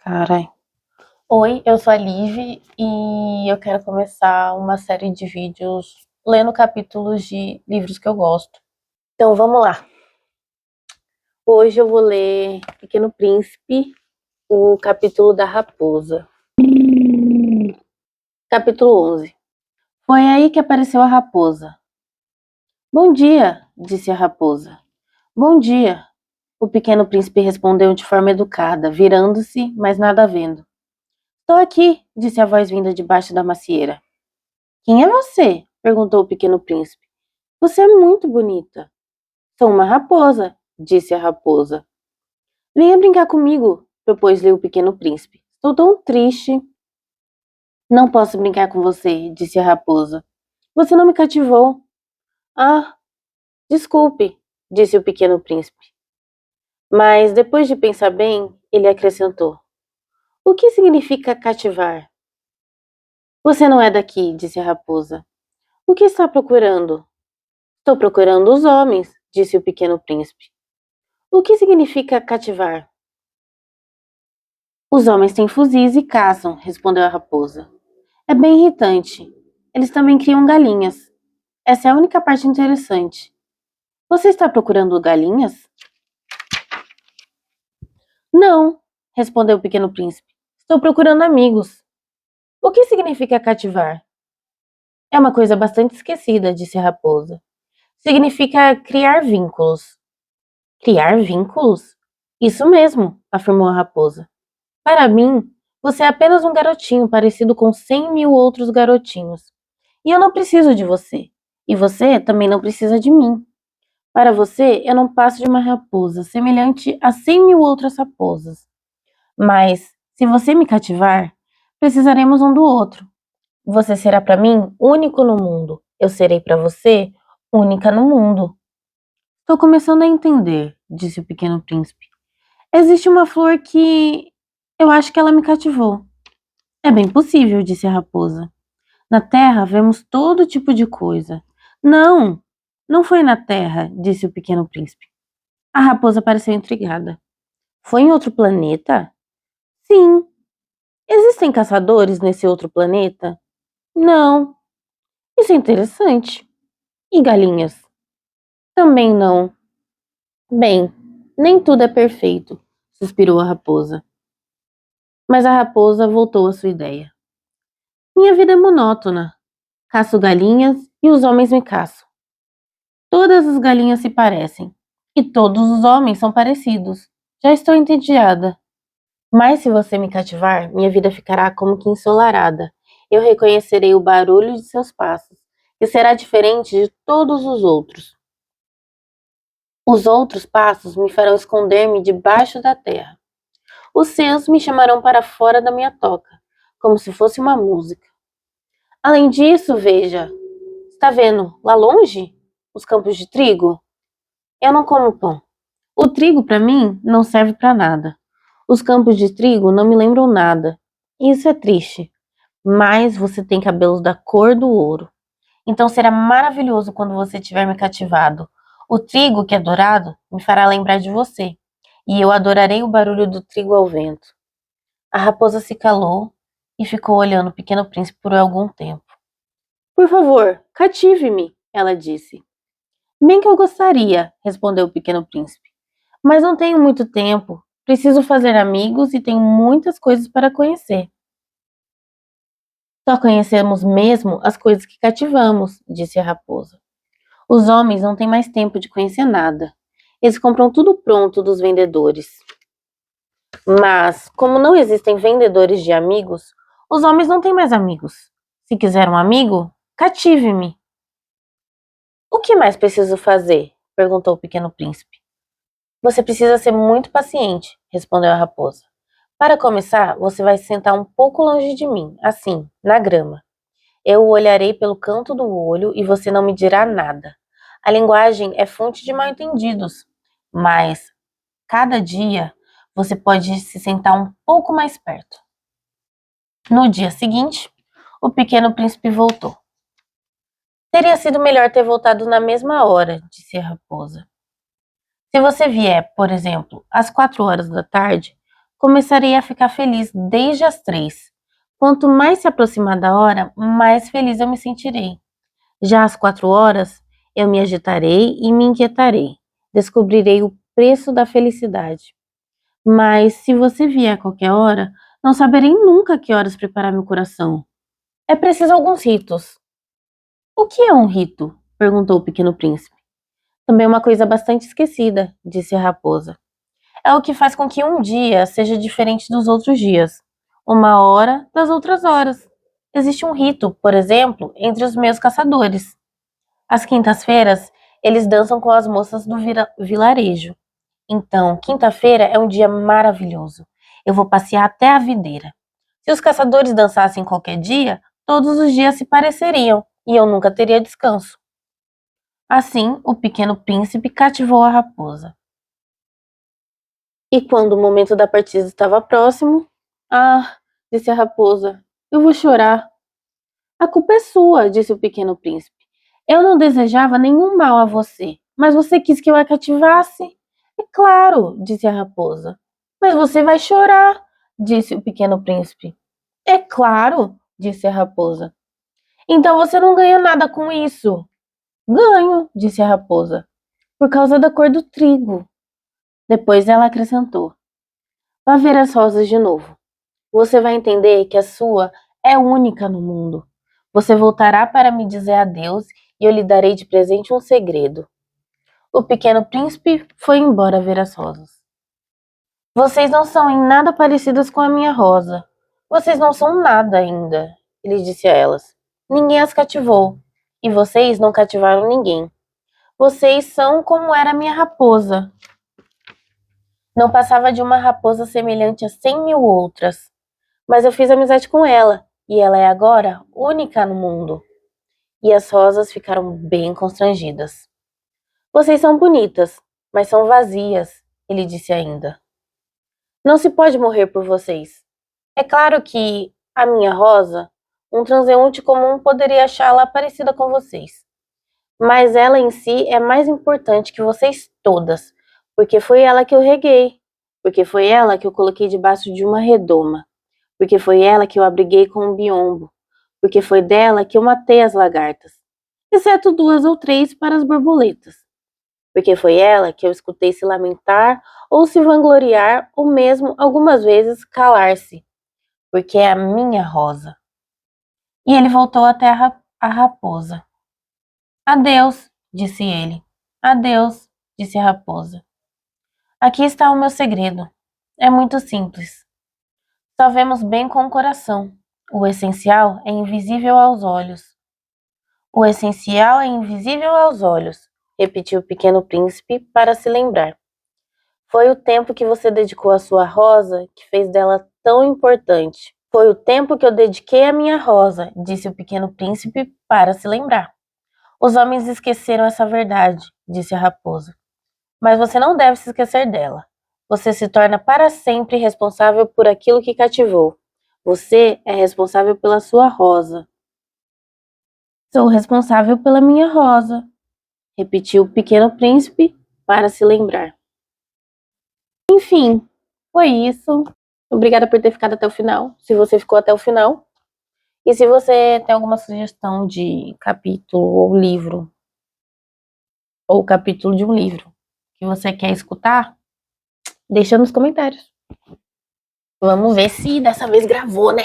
Carai. Oi, eu sou a Liv e eu quero começar uma série de vídeos lendo capítulos de livros que eu gosto. Então vamos lá. Hoje eu vou ler Pequeno Príncipe, o capítulo da raposa. Capítulo 11. Foi aí que apareceu a raposa. Bom dia, disse a raposa. Bom dia, o Pequeno Príncipe respondeu de forma educada, virando-se, mas nada vendo. Estou aqui, disse a voz vinda debaixo da macieira. Quem é você? Perguntou o Pequeno Príncipe. Você é muito bonita. Sou uma raposa, disse a raposa. Venha brincar comigo, propôs-lhe o Pequeno Príncipe. Estou tão triste. Não posso brincar com você, disse a raposa. Você não me cativou. Ah, desculpe, disse o Pequeno Príncipe. Mas depois de pensar bem, ele acrescentou. O que significa cativar? Você não é daqui, disse a raposa. O que está procurando? Estou procurando os homens, disse o Pequeno Príncipe. O que significa cativar? Os homens têm fuzis e caçam, respondeu a raposa. É bem irritante. Eles também criam galinhas. Essa é a única parte interessante. Você está procurando galinhas? Não, respondeu o Pequeno Príncipe. Estou procurando amigos. O que significa cativar? É uma coisa bastante esquecida, disse a raposa. Significa criar vínculos. Criar vínculos? Isso mesmo, afirmou a raposa. Para mim, você é apenas um garotinho parecido com 100.000 outros garotinhos. E eu não preciso de você. E você também não precisa de mim. Para você, eu não passo de uma raposa, semelhante a 100.000 outras raposas. Mas, se você me cativar, precisaremos um do outro. Você será para mim único no mundo. Eu serei para você única no mundo. Estou começando a entender, disse o Pequeno Príncipe. Existe uma flor que eu acho que ela me cativou. É bem possível, disse a raposa. Na terra vemos todo tipo de coisa. Não, não foi na terra, disse o Pequeno Príncipe. A raposa pareceu intrigada. Foi em outro planeta? Sim. Existem caçadores nesse outro planeta? Não. Isso é interessante. E galinhas? Também não. Bem, nem tudo é perfeito, suspirou a raposa. Mas a raposa voltou à sua ideia. Minha vida é monótona. Caço galinhas e os homens me caçam. Todas as galinhas se parecem. E todos os homens são parecidos. Já estou entediada. Mas se você me cativar, minha vida ficará como que ensolarada. Eu reconhecerei o barulho de seus passos, e será diferente de todos os outros. Os outros passos me farão esconder-me debaixo da terra. Os seus me chamarão para fora da minha toca, como se fosse uma música. Além disso, veja, está vendo lá longe os campos de trigo? Eu não como pão. O trigo, para mim, não serve para nada. Os campos de trigo não me lembram nada. Isso é triste. Mas você tem cabelos da cor do ouro. Então será maravilhoso quando você tiver me cativado. O trigo, que é dourado, me fará lembrar de você. E eu adorarei o barulho do trigo ao vento. A raposa se calou e ficou olhando o Pequeno Príncipe por algum tempo. Por favor, cative-me, ela disse. Bem que eu gostaria, respondeu o Pequeno Príncipe. Mas não tenho muito tempo. Preciso fazer amigos e tenho muitas coisas para conhecer. Só conhecemos mesmo as coisas que cativamos, disse a raposa. Os homens não têm mais tempo de conhecer nada. Eles compram tudo pronto dos vendedores. Mas, como não existem vendedores de amigos, os homens não têm mais amigos. Se quiser um amigo, cative-me. O que mais preciso fazer? Perguntou o Pequeno Príncipe. Você precisa ser muito paciente, respondeu a raposa. Para começar, você vai se sentar um pouco longe de mim, assim, na grama. Eu o olharei pelo canto do olho e você não me dirá nada. A linguagem é fonte de mal-entendidos, mas cada dia você pode se sentar um pouco mais perto. No dia seguinte, o Pequeno Príncipe voltou. Teria sido melhor ter voltado na mesma hora, disse a raposa. Se você vier, por exemplo, às 4 horas da tarde, Começarei a ficar feliz desde as 3. Quanto mais se aproximar da hora, mais feliz eu me sentirei. Já às 4 horas, eu me agitarei e me inquietarei. Descobrirei o preço da felicidade. Mas se você vier a qualquer hora, não saberei nunca a que horas preparar meu coração. É preciso alguns ritos. O que é um rito? Perguntou o pequeno príncipe. Também é uma coisa bastante esquecida, disse a raposa. É o que faz com que um dia seja diferente dos outros dias, uma hora das outras horas. Existe um rito, por exemplo, entre os meus caçadores. Às quintas-feiras, eles dançam com as moças do vilarejo. Então, quinta-feira é um dia maravilhoso. Eu vou passear até a videira. Se os caçadores dançassem qualquer dia, todos os dias se pareceriam e eu nunca teria descanso. Assim, o pequeno príncipe cativou a raposa. E quando o momento da partida estava próximo, ah, disse a raposa, eu vou chorar. A culpa é sua, disse o pequeno príncipe. Eu não desejava nenhum mal a você, mas você quis que eu a cativasse. É claro, disse a raposa. Mas você vai chorar, disse o pequeno príncipe. É claro, disse a raposa. Então você não ganha nada com isso. Ganho, disse a raposa, por causa da cor do trigo. Depois ela acrescentou: vá ver as rosas de novo. Você vai entender que a sua é única no mundo. Você voltará para me dizer adeus e eu lhe darei de presente um segredo. O pequeno príncipe foi embora ver as rosas. Vocês não são em nada parecidas com a minha rosa. Vocês não são nada ainda, ele disse a elas. Ninguém as cativou. E vocês não cativaram ninguém. Vocês são como era a minha raposa. Não passava de uma raposa semelhante a 100.000 outras. Mas eu fiz amizade com ela, e ela é agora única no mundo. E as rosas ficaram bem constrangidas. Vocês são bonitas, mas são vazias, ele disse ainda. Não se pode morrer por vocês. É claro que a minha rosa, um transeunte comum poderia achá-la parecida com vocês. Mas ela em si é mais importante que vocês todas, porque foi ela que eu reguei, porque foi ela que eu coloquei debaixo de uma redoma, porque foi ela que eu abriguei com um biombo, porque foi dela que eu matei as lagartas, exceto 2 ou 3 para as borboletas, porque foi ela que eu escutei se lamentar ou se vangloriar ou mesmo algumas vezes calar-se, porque é a minha rosa. E ele voltou até a raposa. Adeus, disse ele. Adeus, disse a raposa. Aqui está o meu segredo. É muito simples. Só vemos bem com o coração. O essencial é invisível aos olhos. O essencial é invisível aos olhos, repetiu o pequeno príncipe para se lembrar. Foi o tempo que você dedicou à sua rosa que fez dela tão importante. Foi o tempo que eu dediquei à minha rosa, disse o pequeno príncipe para se lembrar. Os homens esqueceram essa verdade, disse a raposa. Mas você não deve se esquecer dela. Você se torna para sempre responsável por aquilo que cativou. Você é responsável pela sua rosa. Sou responsável pela minha rosa, repetiu o pequeno príncipe para se lembrar. Enfim, foi isso. Obrigada por ter ficado até o final, se você ficou até o final. E se você tem alguma sugestão de capítulo ou livro, ou capítulo de um livro que você quer escutar, deixa nos comentários. Vamos ver se dessa vez gravou, né?